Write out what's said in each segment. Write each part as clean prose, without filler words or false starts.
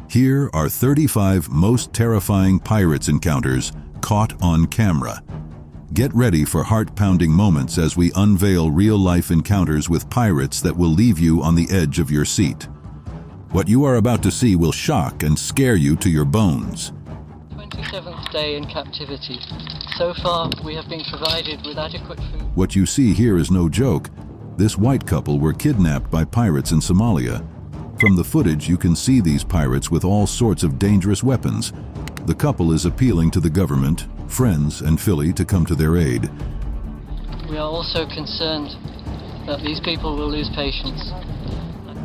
Here are 35 most terrifying pirates encounters caught on camera. Get ready for heart-pounding moments as we unveil real-life encounters with pirates that will leave you on the edge of your seat. What you are about to see will shock and scare you to your bones. 27th day in captivity. So far, we have been provided with adequate food. What you see here is no joke. This white couple were kidnapped by pirates in Somalia. From the footage, you can see these pirates with all sorts of dangerous weapons. The couple is appealing to the government, friends, and Philly to come to their aid. We are also concerned that these people will lose patience.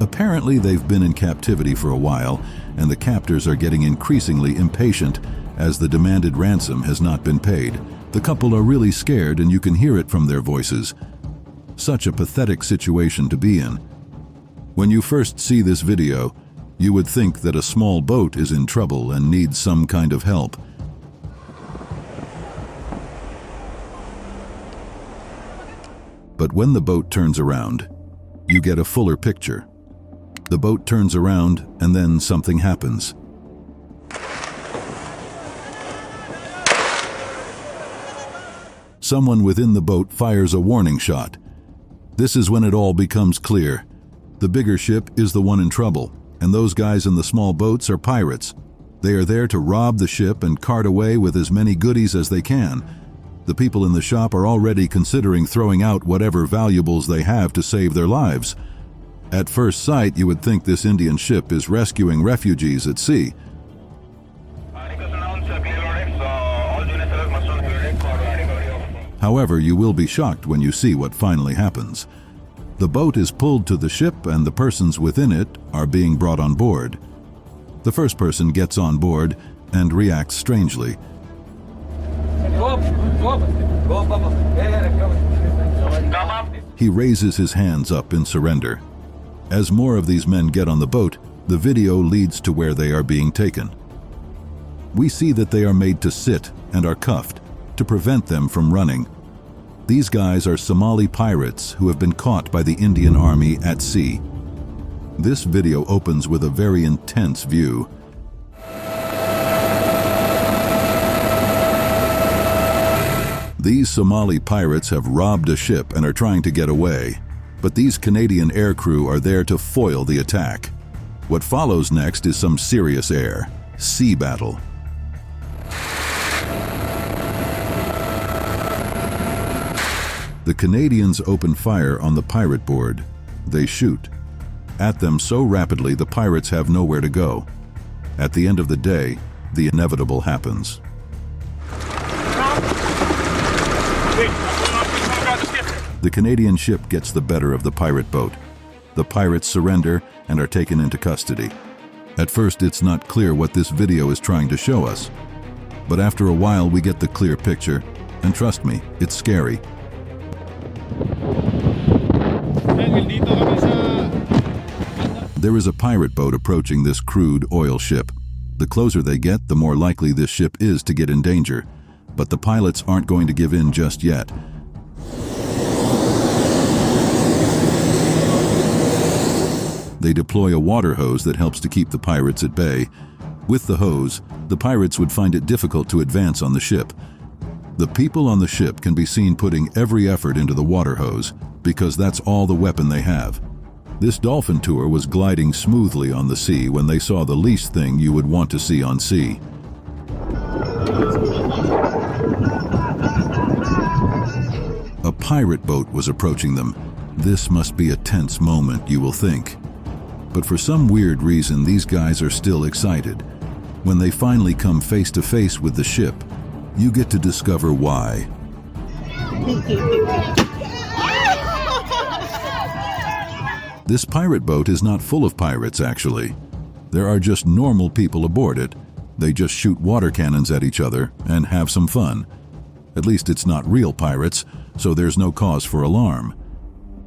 Apparently, they've been in captivity for a while, and the captors are getting increasingly impatient as the demanded ransom has not been paid. The couple are really scared, and you can hear it from their voices. Such a pathetic situation to be in. When you first see this video, you would think that a small boat is in trouble and needs some kind of help. But when the boat turns around, you get a fuller picture. The boat turns around, and then something happens. Someone within the boat fires a warning shot. This is when it all becomes clear. The bigger ship is the one in trouble, and those guys in the small boats are pirates. They are there to rob the ship and cart away with as many goodies as they can. The people in the shop are already considering throwing out whatever valuables they have to save their lives. At first sight, you would think this Indian ship is rescuing refugees at sea. However, you will be shocked when you see what finally happens. The boat is pulled to the ship and the persons within it are being brought on board. The first person gets on board and reacts strangely. He raises his hands up in surrender. As more of these men get on the boat, the video leads to where they are being taken. We see that they are made to sit and are cuffed to prevent them from running. These guys are Somali pirates who have been caught by the Indian Army at sea. This video opens with a very intense view. These Somali pirates have robbed a ship and are trying to get away, but these Canadian aircrew are there to foil the attack. What follows next is some serious sea battle. The Canadians open fire on the pirate board. They shoot at them so rapidly the pirates have nowhere to go. At the end of the day, the inevitable happens. The Canadian ship gets the better of the pirate boat. The pirates surrender and are taken into custody. At first, it's not clear what this video is trying to show us. But after a while, we get the clear picture. And trust me, it's scary. There is a pirate boat approaching this crude oil ship. The closer they get, the more likely this ship is to get in danger. But the pilots aren't going to give in just yet. They deploy a water hose that helps to keep the pirates at bay. With the hose, the pirates would find it difficult to advance on the ship. The people on the ship can be seen putting every effort into the water hose because that's all the weapon they have. This dolphin tour was gliding smoothly on the sea when they saw the least thing you would want to see on sea. A pirate boat was approaching them. This must be a tense moment, you will think. But for some weird reason, these guys are still excited. When they finally come face to face with the ship, you get to discover why. This pirate boat is not full of pirates, actually. There are just normal people aboard it. They just shoot water cannons at each other and have some fun. At least it's not real pirates, so there's no cause for alarm.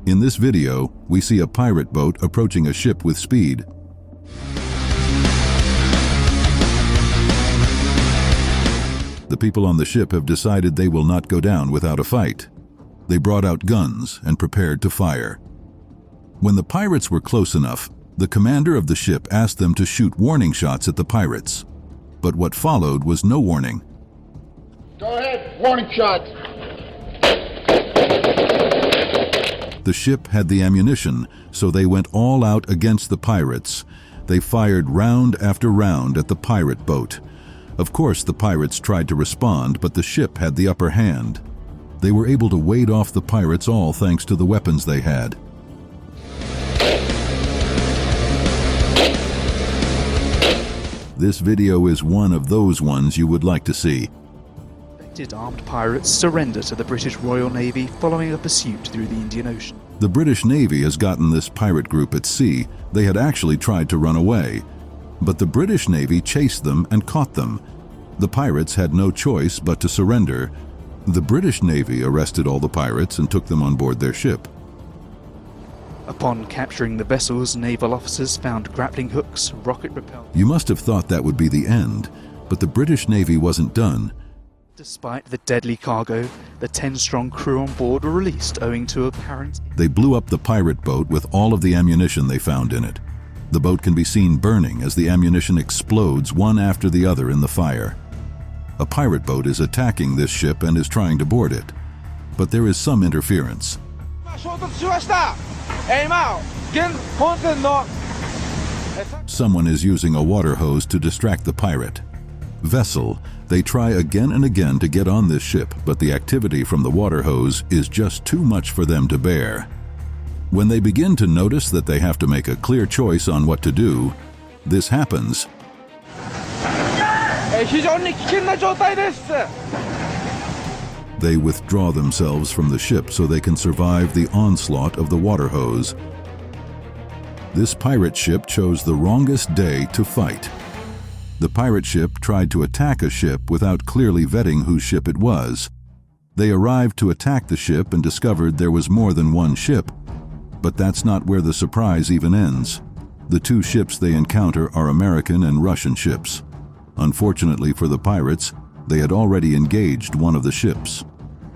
In this video, we see a pirate boat approaching a ship with speed. The people on the ship have decided they will not go down without a fight. They brought out guns and prepared to fire. When the pirates were close enough, The commander of the ship asked them to shoot warning shots at the pirates. But what followed was no warning. Go ahead, warning shot. The ship had the ammunition, so they went all out against the pirates. They fired round after round at the pirate boat. Of course, the pirates tried to respond, but the ship had the upper hand. They were able to wade off the pirates, all thanks to the weapons they had. This video is one of those ones you would like to see. Did armed pirates surrender to the British Royal Navy following a pursuit through the Indian Ocean? The British Navy has gotten this pirate group at sea. They had actually tried to run away, but the British Navy chased them and caught them. The pirates had no choice but to surrender. The British Navy arrested all the pirates and took them on board their ship. Upon capturing the vessels, naval officers found grappling hooks, rocket propellers. You must have thought that would be the end, but the British Navy wasn't done. Despite the deadly cargo, the 10-strong crew on board were released owing to apparent... They blew up the pirate boat with all of the ammunition they found in it. The boat can be seen burning as the ammunition explodes one after the other in the fire. A pirate boat is attacking this ship and is trying to board it. But there is some interference. Someone is using a water hose to distract the pirate. Vessel, they try again and again to get on this ship, but the activity from the water hose is just too much for them to bear. When they begin to notice that they have to make a clear choice on what to do, this happens. They withdraw themselves from the ship so they can survive the onslaught of the water hose. This pirate ship chose the wrongest day to fight. The pirate ship tried to attack a ship without clearly vetting whose ship it was. They arrived to attack the ship and discovered there was more than one ship. But that's not where the surprise even ends. The two ships they encounter are American and Russian ships. Unfortunately for the pirates, they had already engaged one of the ships.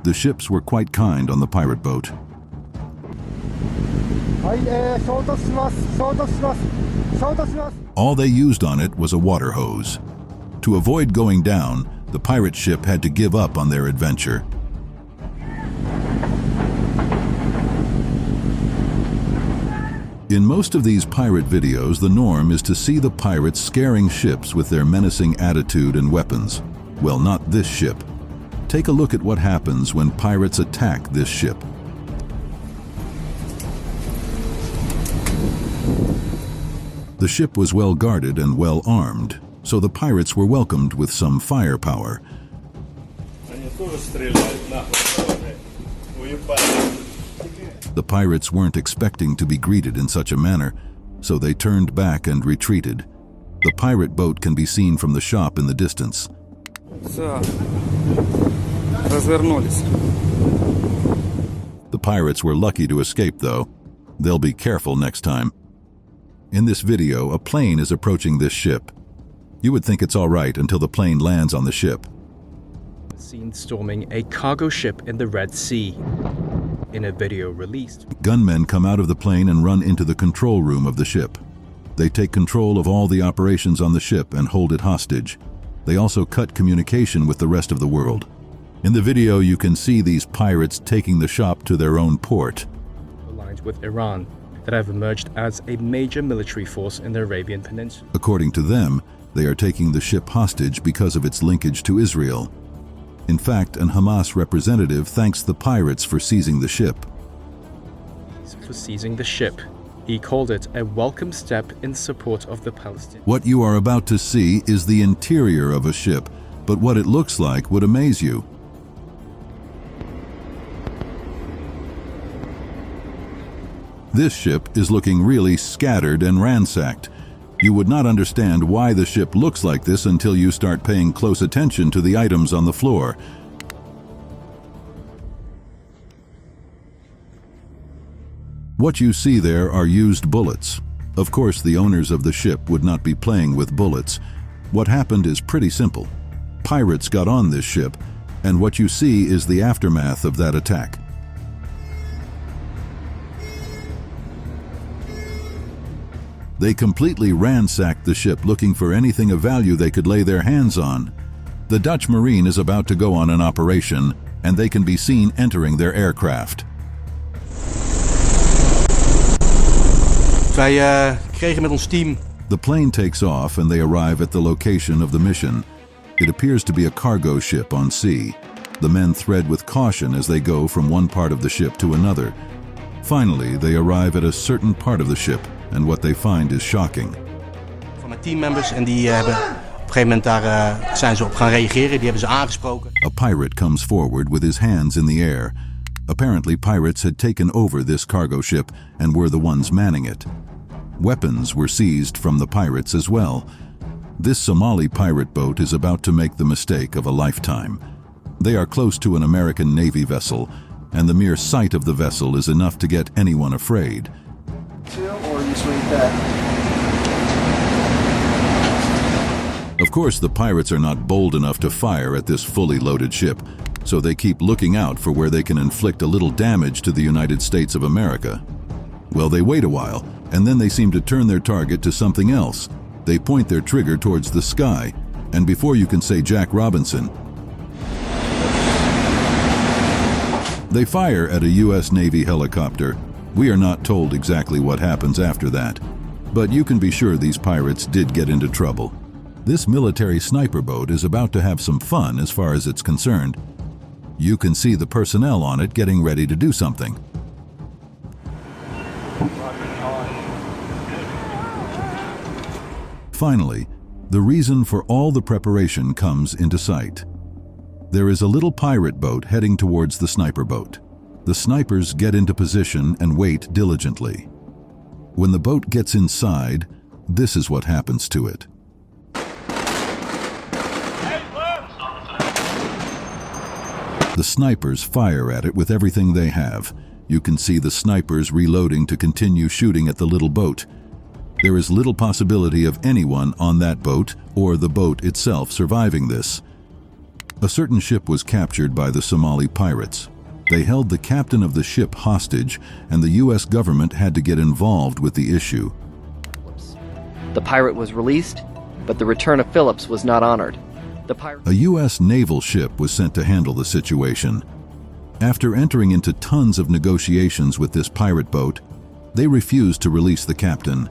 The ships were quite kind on the pirate boat. All they used on it was a water hose. To avoid going down, the pirate ship had to give up on their adventure. In most of these pirate videos, the norm is to see the pirates scaring ships with their menacing attitude and weapons. Well, not this ship. Take a look at what happens when pirates attack this ship. The ship was well guarded and well armed, so the pirates were welcomed with some firepower. The pirates weren't expecting to be greeted in such a manner, so they turned back and retreated. The pirate boat can be seen from the shop in the distance. The pirates were lucky to escape, though. They'll be careful next time. In this video, a plane is approaching this ship. You would think it's all right until the plane lands on the ship. Seen storming a cargo ship in the Red Sea. In a video released, gunmen come out of the plane and run into the control room of the ship. They take control of all the operations on the ship and hold it hostage. They also cut communication with the rest of the world. In the video, you can see these pirates taking the shop to their own port. Aligned with Iran, that have emerged as a major military force in the Arabian Peninsula. According to them, they are taking the ship hostage because of its linkage to Israel. In fact, an Hamas representative thanks the pirates for seizing the ship. For seizing the ship, he called it a welcome step in support of the Palestinians. What you are about to see is the interior of a ship, but what it looks like would amaze you. This ship is looking really scattered and ransacked. You would not understand why the ship looks like this until you start paying close attention to the items on the floor. What you see there are used bullets. Of course, the owners of the ship would not be playing with bullets. What happened is pretty simple. Pirates got on this ship, and what you see is the aftermath of that attack. They completely ransacked the ship looking for anything of value they could lay their hands on. The Dutch Marine is about to go on an operation, and they can be seen entering their aircraft. Wij kregen met ons team. The plane takes off and they arrive at the location of the mission. It appears to be a cargo ship on sea. The men thread with caution as they go from one part of the ship to another. Finally, they arrive at a certain part of the ship, and what they find is shocking. Van mijn teammembers en die hebben op een gegeven moment daar zijn ze op gaan reageren. Die hebben ze aangesproken. A pirate comes forward with his hands in the air. Apparently, pirates had taken over this cargo ship and were the ones manning it. Weapons were seized from the pirates as well. This Somali pirate boat is about to make the mistake of a lifetime. They are close to an American Navy vessel, and the mere sight of the vessel is enough to get anyone afraid. Of course, the pirates are not bold enough to fire at this fully loaded ship, so they keep looking out for where they can inflict a little damage to the United States of America. Well, they wait a while, and then they seem to turn their target to something else. They point their trigger towards the sky, and before you can say Jack Robinson, they fire at a U.S. Navy helicopter. We are not told exactly what happens after that, but you can be sure these pirates did get into trouble. This military sniper boat is about to have some fun as far as it's concerned. You can see the personnel on it getting ready to do something. Finally, the reason for all the preparation comes into sight. There is a little pirate boat heading towards the sniper boat. The snipers get into position and wait diligently. When the boat gets inside, this is what happens to it. The snipers fire at it with everything they have. You can see the snipers reloading to continue shooting at the little boat. There is little possibility of anyone on that boat or the boat itself surviving this. A certain ship was captured by the Somali pirates. They held the captain of the ship hostage, and the U.S. government had to get involved with the issue. The pirate was released, but the return of Phillips was not honored. A U.S. naval ship was sent to handle the situation. After entering into tons of negotiations with this pirate boat, they refused to release the captain.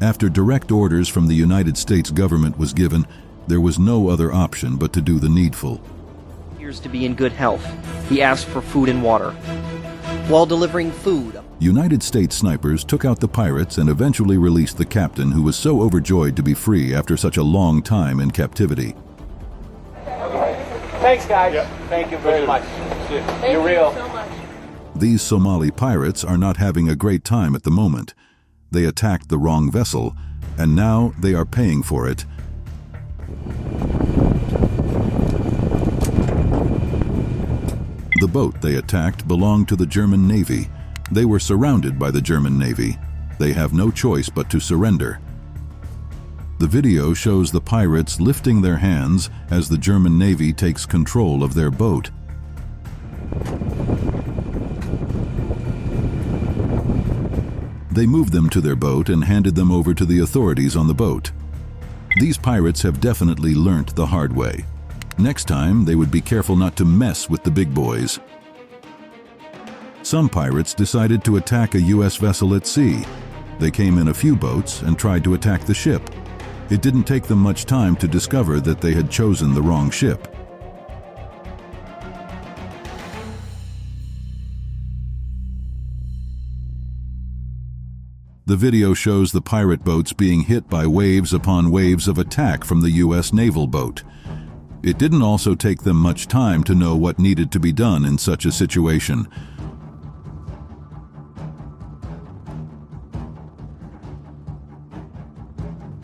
After direct orders from the United States government was given, there was no other option but to do the needful. Appears to be in good health. He asked for food and water. While delivering food, United States snipers took out the pirates and eventually released the captain, who was so overjoyed to be free after such a long time in captivity. Thanks, guys. Yeah. Thank you very much. You're real. So much. These Somali pirates are not having a great time at the moment. They attacked the wrong vessel, and now they are paying for it. The boat they attacked belonged to the German Navy. They were surrounded by the German Navy. They have no choice but to surrender. The video shows the pirates lifting their hands as the German Navy takes control of their boat. They moved them to their boat and handed them over to the authorities on the boat. These pirates have definitely learnt the hard way. Next time, they would be careful not to mess with the big boys. Some pirates decided to attack a U.S. vessel at sea. They came in a few boats and tried to attack the ship. It didn't take them much time to discover that they had chosen the wrong ship. The video shows the pirate boats being hit by waves upon waves of attack from the U.S. naval boat. It didn't also take them much time to know what needed to be done in such a situation.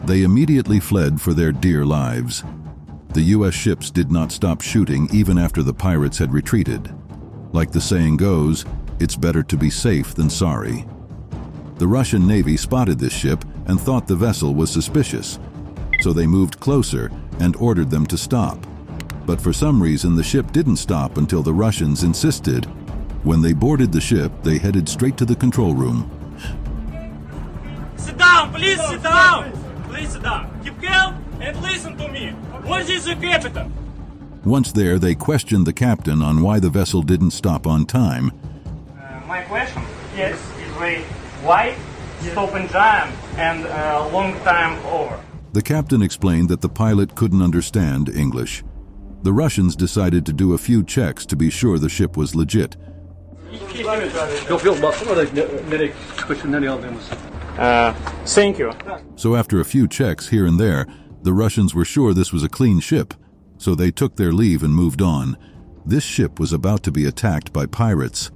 They immediately fled for their dear lives. The U.S. ships did not stop shooting even after the pirates had retreated. Like the saying goes, it's better to be safe than sorry. The Russian Navy spotted this ship and thought the vessel was suspicious, so they moved closer and ordered them to stop. But for some reason, the ship didn't stop until the Russians insisted. When they boarded the ship, they headed straight to the control room. Sit down! please sit down. Please sit down. Keep calm and listen to me. What is the captain? Once there, they questioned the captain on why the vessel didn't stop on time. My question is why stop and jam and long time over? The captain explained that the pilot couldn't understand English. The Russians decided to do a few checks to be sure the ship was legit. Thank you. So after a few checks here and there, the Russians were sure this was a clean ship. So they took their leave and moved on. This ship was about to be attacked by pirates.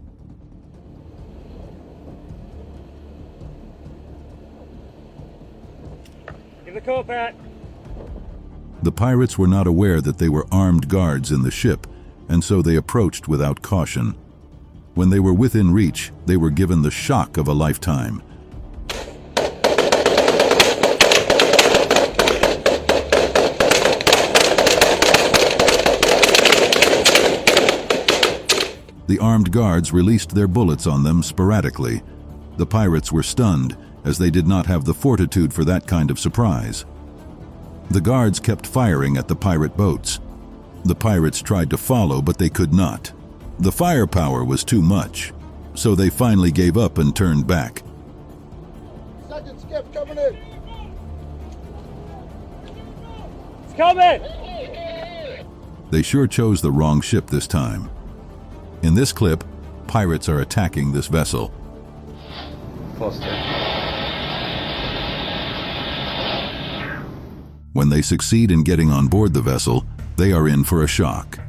In the cockpit. The pirates were not aware that they were armed guards in the ship, and so they approached without caution. When they were within reach, they were given the shock of a lifetime. The armed guards released their bullets on them sporadically. The pirates were stunned, as they did not have the fortitude for that kind of surprise. The guards kept firing at the pirate boats. The pirates tried to follow, but they could not. The firepower was too much, so they finally gave up and turned back. Second skip coming in. It's coming! They sure chose the wrong ship this time. In this clip, pirates are attacking this vessel. When they succeed in getting on board the vessel, they are in for a shock.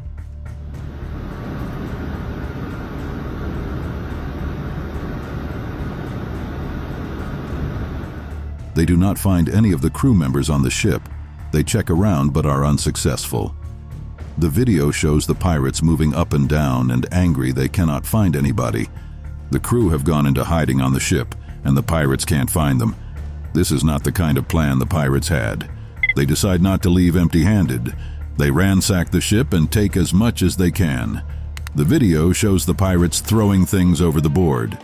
They do not find any of the crew members on the ship. They check around but are unsuccessful. The video shows the pirates moving up and down and angry they cannot find anybody. The crew have gone into hiding on the ship, and the pirates can't find them. This is not the kind of plan the pirates had. They decide not to leave empty-handed. They ransack the ship and take as much as they can. The video shows the pirates throwing things over the board.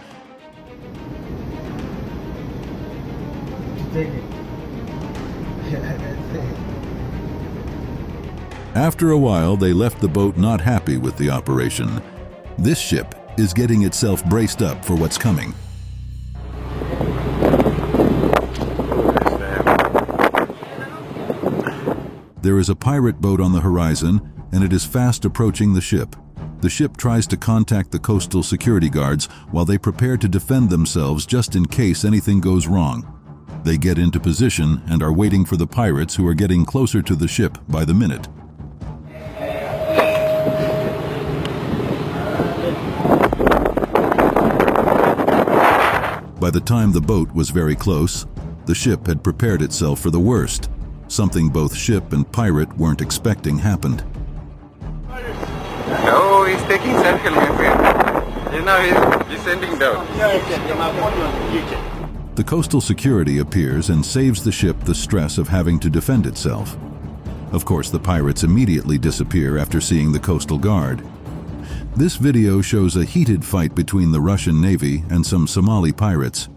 After a while, they left the boat not happy with the operation. This ship is getting itself braced up for what's coming. There is a pirate boat on the horizon, and it is fast approaching the ship. The ship tries to contact the coastal security guards while they prepare to defend themselves just in case anything goes wrong. They get into position and are waiting for the pirates who are getting closer to the ship by the minute. By the time the boat was very close, the ship had prepared itself for the worst. Something both ship and pirate weren't expecting happened. No, he's taking circle, my friend. You know, he's sending down. The coastal security appears and saves the ship the stress of having to defend itself. Of course, the pirates immediately disappear after seeing the coastal guard. This video shows a heated fight between the Russian Navy and some Somali pirates.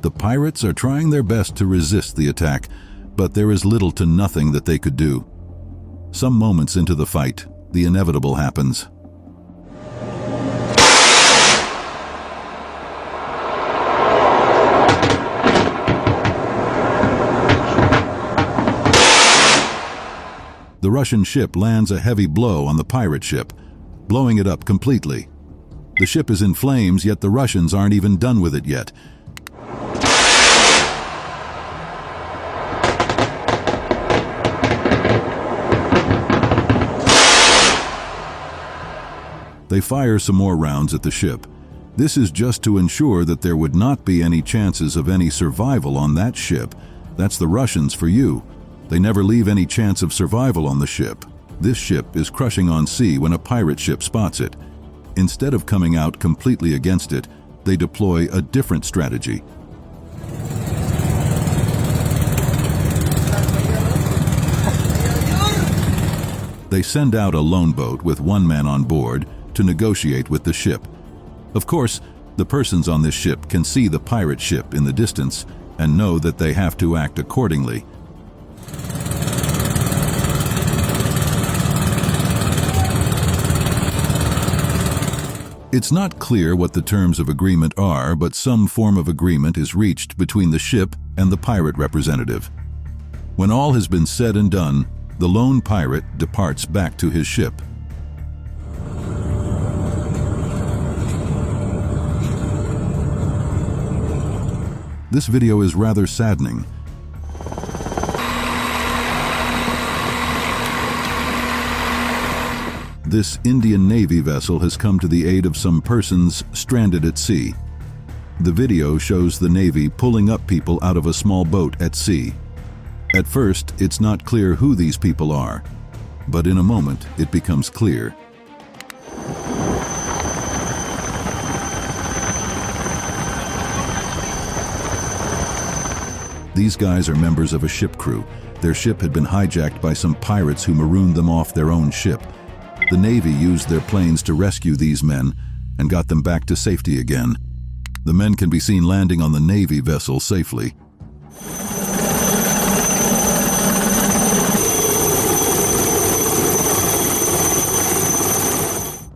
The pirates are trying their best to resist the attack, but there is little to nothing that they could do. Some moments into the fight, the inevitable happens. The Russian ship lands a heavy blow on the pirate ship, blowing it up completely. The ship is in flames, yet the Russians aren't even done with it yet. They fire some more rounds at the ship. This is just to ensure that there would not be any chances of any survival on that ship. That's the Russians for you. They never leave any chance of survival on the ship. This ship is crushing on sea when a pirate ship spots it. Instead of coming out completely against it, they deploy a different strategy. They send out a lone boat with one man on board to negotiate with the ship. Of course, the persons on this ship can see the pirate ship in the distance and know that they have to act accordingly. It's not clear what the terms of agreement are, but some form of agreement is reached between the ship and the pirate representative. When all has been said and done, the lone pirate departs back to his ship. This video is rather saddening. This Indian Navy vessel has come to the aid of some persons stranded at sea. The video shows the Navy pulling up people out of a small boat at sea. At first, it's not clear who these people are, but in a moment, it becomes clear. These guys are members of a ship crew. Their ship had been hijacked by some pirates who marooned them off their own ship. The Navy used their planes to rescue these men and got them back to safety again. The men can be seen landing on the Navy vessel safely.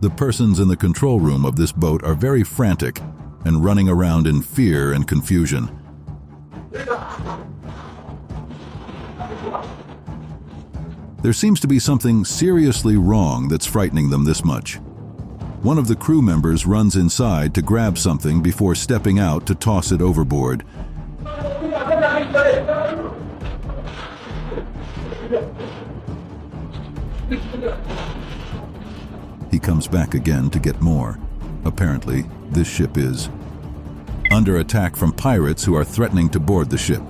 The persons in the control room of this boat are very frantic and running around in fear and confusion. There seems to be something seriously wrong that's frightening them this much. One of the crew members runs inside to grab something before stepping out to toss it overboard. He comes back again to get more. Apparently, this ship is under attack from pirates who are threatening to board the ship.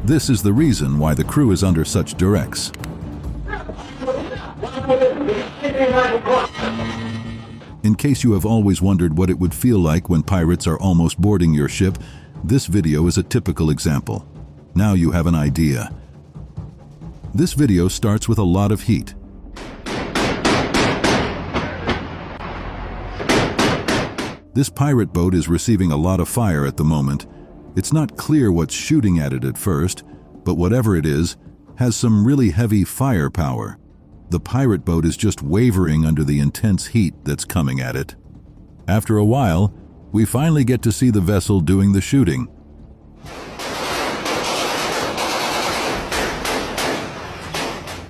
This is the reason why the crew is under such duress. In case you have always wondered what it would feel like when pirates are almost boarding your ship, this video is a typical example. Now you have an idea. This video starts with a lot of heat. This pirate boat is receiving a lot of fire at the moment. It's not clear what's shooting at it at first, but whatever it is, has some really heavy firepower. The pirate boat is just wavering under the intense heat that's coming at it. After a while, we finally get to see the vessel doing the shooting.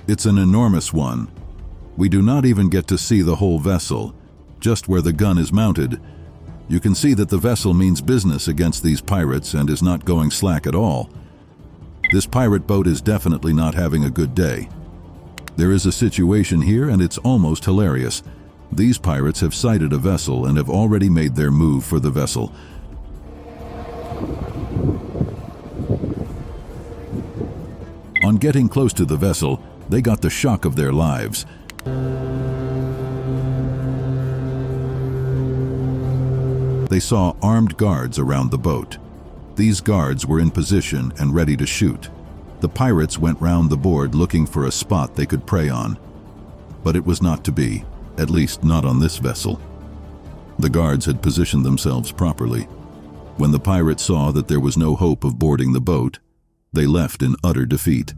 It's an enormous one. We do not even get to see the whole vessel, just where the gun is mounted. You can see that the vessel means business against these pirates and is not going slack at all. This pirate boat is definitely not having a good day. There is a situation here and it's almost hilarious. These pirates have sighted a vessel and have already made their move for the vessel. On getting close to the vessel, they got the shock of their lives. They saw armed guards around the boat. These guards were in position and ready to shoot. The pirates went round the board looking for a spot they could prey on. But it was not to be, at least not on this vessel. The guards had positioned themselves properly. When the pirates saw that there was no hope of boarding the boat, they left in utter defeat.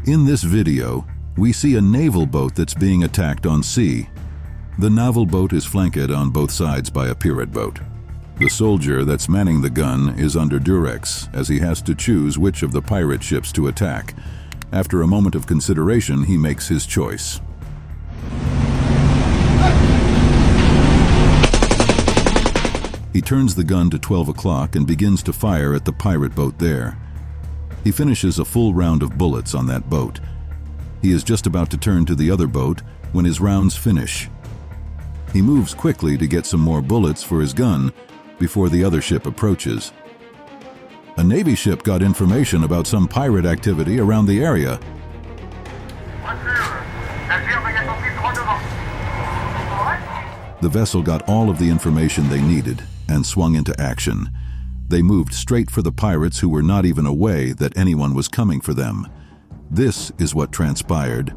In this video, we see a naval boat that's being attacked on sea. The naval boat is flanked on both sides by a pirate boat. The soldier that's manning the gun is under duress, as he has to choose which of the pirate ships to attack. After a moment of consideration, he makes his choice. He turns the gun to 12 o'clock and begins to fire at the pirate boat there. He finishes a full round of bullets on that boat. He is just about to turn to the other boat when his rounds finish. He moves quickly to get some more bullets for his gun before the other ship approaches. A Navy ship got information about some pirate activity around the area. The vessel got all of the information they needed and swung into action. They moved straight for the pirates who were not even aware that anyone was coming for them. This is what transpired.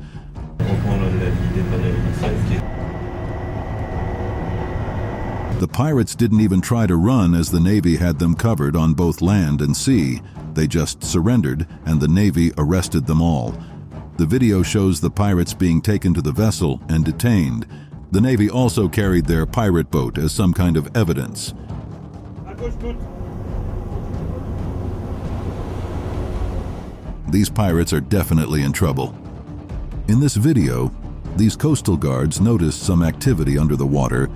The pirates didn't even try to run, as the Navy had them covered on both land and sea. They just surrendered, and the Navy arrested them all. The video shows the pirates being taken to the vessel and detained. The Navy also carried their pirate boat as some kind of evidence. These pirates are definitely in trouble. In this video, these coastal guards noticed some activity under the water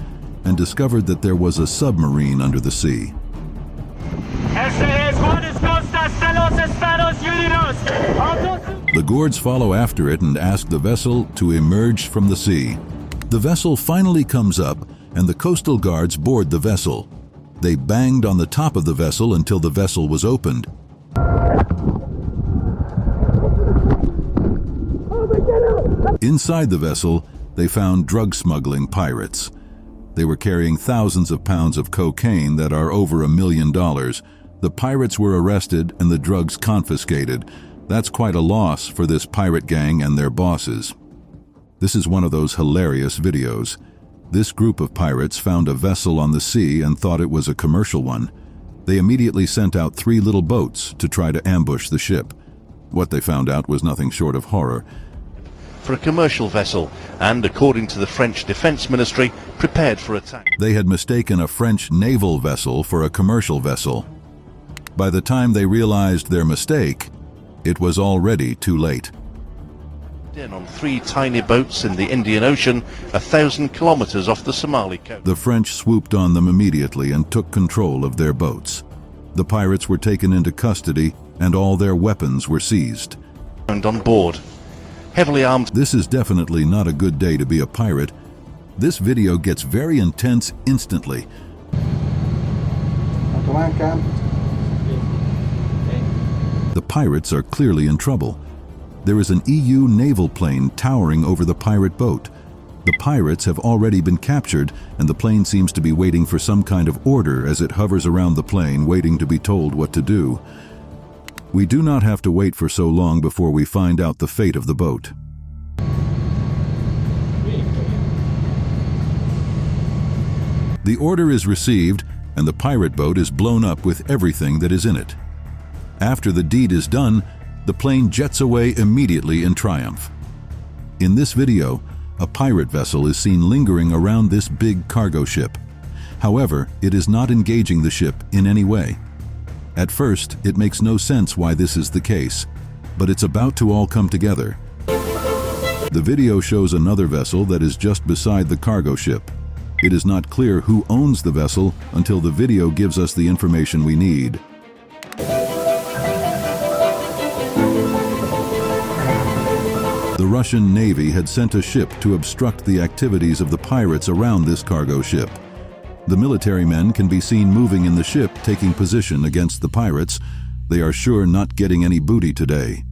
and discovered that there was a submarine under the sea. The guards follow after it and ask the vessel to emerge from the sea. The vessel finally comes up, and the coastal guards board the vessel. They banged on the top of the vessel until the vessel was opened. Inside the vessel, they found drug smuggling pirates. They were carrying thousands of pounds of cocaine that are over $1 million. The pirates were arrested and the drugs confiscated. That's quite a loss for this pirate gang and their bosses. This is one of those hilarious videos. This group of pirates found a vessel on the sea and thought it was a commercial one. They immediately sent out 3 little boats to try to ambush the ship. What they found out was nothing short of horror. For a commercial vessel, and according to the French Defense Ministry, prepared for attack. They had mistaken a French naval vessel for a commercial vessel. By the time they realized their mistake, it was already too late. In on 3 tiny boats in the Indian Ocean, 1,000 kilometers off the Somali coast. The French swooped on them immediately and took control of their boats. The pirates were taken into custody and all their weapons were seized. And on board, heavily armed. This is definitely not a good day to be a pirate. This video gets very intense instantly. The pirates are clearly in trouble. There is an EU naval plane towering over the pirate boat. The pirates have already been captured, and the plane seems to be waiting for some kind of order as it hovers around the plane, waiting to be told what to do. We do not have to wait for so long before we find out the fate of the boat. The order is received, and the pirate boat is blown up with everything that is in it. After the deed is done, the plane jets away immediately in triumph. In this video, a pirate vessel is seen lingering around this big cargo ship. However, it is not engaging the ship in any way. At first, it makes no sense why this is the case, but it's about to all come together. The video shows another vessel that is just beside the cargo ship. It is not clear who owns the vessel until the video gives us the information we need. The Russian Navy had sent a ship to obstruct the activities of the pirates around this cargo ship. The military men can be seen moving in the ship, taking position against the pirates. They are sure not getting any booty today.